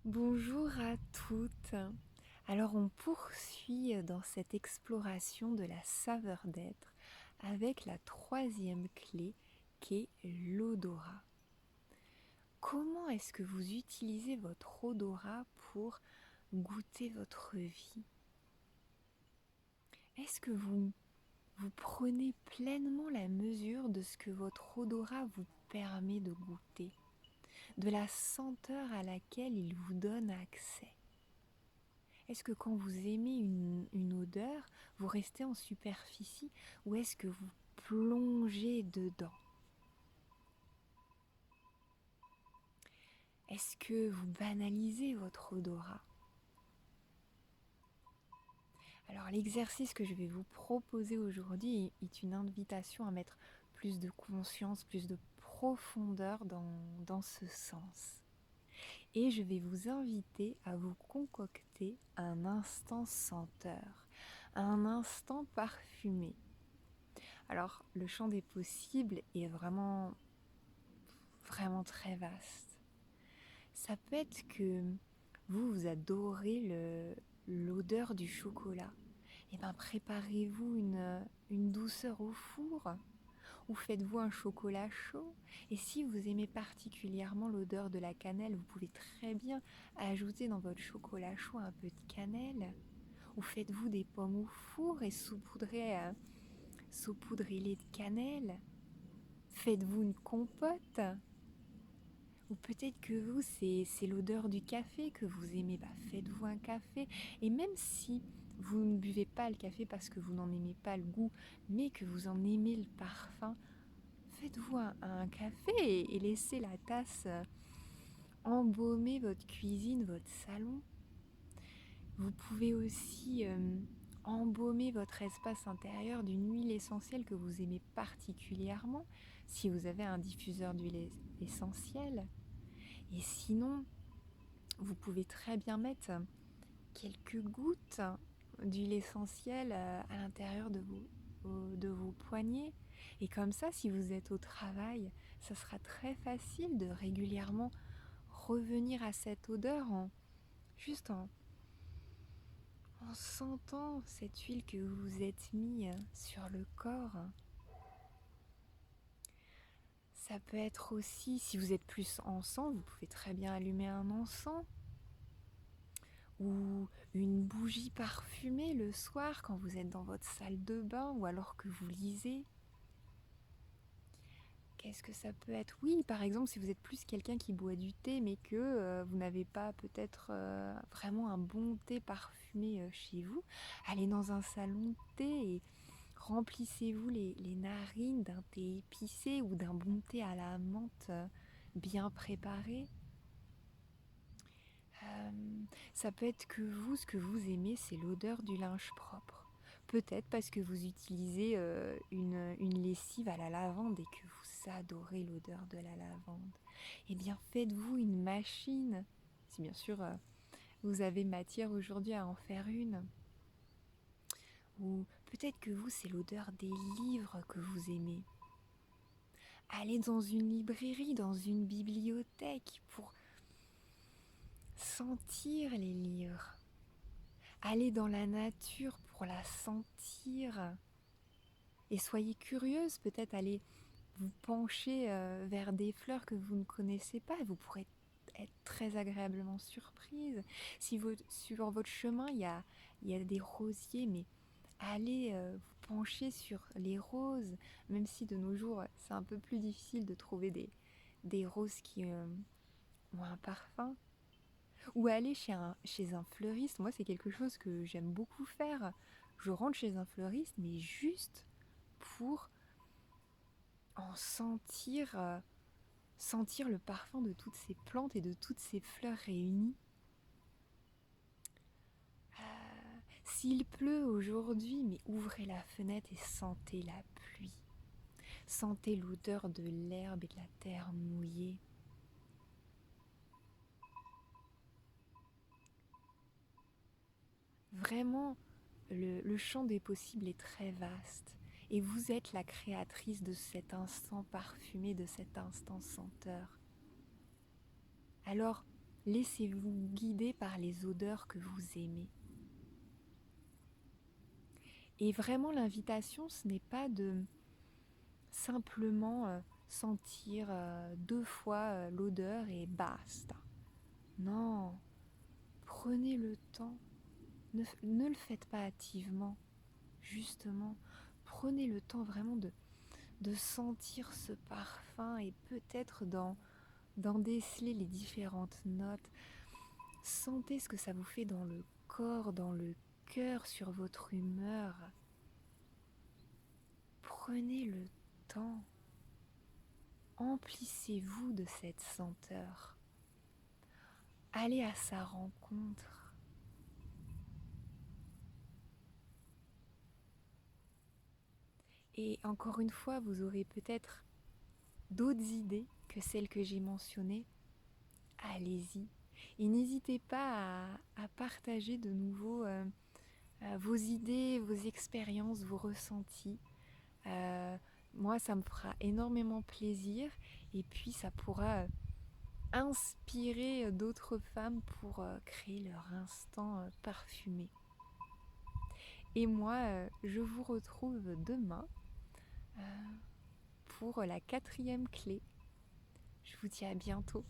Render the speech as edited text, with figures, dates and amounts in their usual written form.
Bonjour à toutes. Alors on poursuit dans cette exploration de la saveur d'être avec la troisième clé qui est l'odorat. Comment est-ce que vous utilisez votre odorat pour goûter votre vie? Est-ce que vous prenez pleinement la mesure de ce que votre odorat vous permet de goûter, de la senteur à laquelle il vous donne accès? Est-ce que quand vous aimez une odeur, vous restez en superficie ou est-ce que vous plongez dedans? Est-ce que vous banalisez votre odorat? Alors l'exercice que je vais vous proposer aujourd'hui est une invitation à mettre plus de conscience, plus de profondeur dans ce sens. Et je vais vous inviter à vous concocter un instant senteur, un instant parfumé. Alors, le champ des possibles est vraiment très vaste. Ça peut être que vous adorez l'odeur du chocolat. Et bien, préparez-vous une douceur au four ou faites-vous un chocolat chaud. Et si vous aimez particulièrement l'odeur de la cannelle, vous pouvez très bien ajouter dans votre chocolat chaud un peu de cannelle. Ou faites-vous des pommes au four et saupoudrez-les de cannelle. Faites-vous une compote? Ou peut-être que vous, c'est l'odeur du café que vous aimez. Faites-vous un café. Et même si vous ne buvez pas le café parce que vous n'en aimez pas le goût, mais que vous en aimez le parfum, faites-vous un café et laissez la tasse embaumer votre cuisine, votre salon. Vous pouvez aussi embaumer votre espace intérieur d'une huile essentielle que vous aimez particulièrement, si vous avez un diffuseur d'huile essentielle. Et sinon, vous pouvez très bien mettre quelques gouttes d'huile essentielle à l'intérieur de vos poignets. Et comme ça, si vous êtes au travail, ça sera très facile de régulièrement revenir à cette odeur juste en sentant cette huile que vous vous êtes mis sur le corps. Ça peut être aussi, si vous êtes plus encens, vous pouvez très bien allumer un encens ou une bougie parfumée le soir quand vous êtes dans votre salle de bain ou alors que vous lisez. Qu'est-ce que ça peut être? Oui, par exemple, si vous êtes plus quelqu'un qui boit du thé mais que vous n'avez pas peut-être vraiment un bon thé parfumé chez vous, allez dans un salon de thé et remplissez-vous les narines d'un thé épicé ou d'un bon thé à la menthe bien préparé. Ça peut être que vous, ce que vous aimez, c'est l'odeur du linge propre. Peut-être parce que vous utilisez une lessive à la lavande et que vous adorez l'odeur de la lavande. Eh bien, faites-vous une machine. Si bien sûr vous avez matière aujourd'hui à en faire une. Ou peut-être que vous, c'est l'odeur des livres que vous aimez. Allez dans une librairie, dans une bibliothèque pour sentir les livres. Allez dans la nature pour la sentir. Et soyez curieuse, peut-être allez vous pencher vers des fleurs que vous ne connaissez pas. Vous pourrez être très agréablement surprise. Si sur votre chemin, il y a des rosiers, mais allez vous pencher sur les roses, même si de nos jours, c'est un peu plus difficile de trouver des roses qui ont un parfum. Ou aller chez un fleuriste, moi c'est quelque chose que j'aime beaucoup faire. Je rentre chez un fleuriste, mais juste pour en sentir le parfum de toutes ces plantes et de toutes ces fleurs réunies. S'il pleut aujourd'hui, mais ouvrez la fenêtre et sentez la pluie. Sentez l'odeur de l'herbe et de la terre mouillée. Vraiment, le champ des possibles est très vaste et vous êtes la créatrice de cet instant parfumé, de cet instant senteur. Alors, Laissez-vous guider par les odeurs que vous aimez. Et vraiment, l'invitation, ce n'est pas de simplement sentir 2 fois l'odeur et basta. Non, prenez le temps. Ne le faites pas hâtivement, justement. Prenez le temps vraiment de sentir ce parfum et peut-être d'en déceler les différentes notes. Sentez ce que ça vous fait dans le corps, dans le cœur, sur votre humeur. Prenez le temps. Emplissez-vous de cette senteur. Allez à sa rencontre. Et encore une fois, vous aurez peut-être d'autres idées que celles que j'ai mentionnées. Allez-y. Et n'hésitez pas à partager de nouveau vos idées, vos expériences, vos ressentis. Moi, ça me fera énormément plaisir. Et puis, ça pourra inspirer d'autres femmes pour créer leur instant parfumé. Et moi, je vous retrouve demain pour la 4e clé. Je vous dis à bientôt.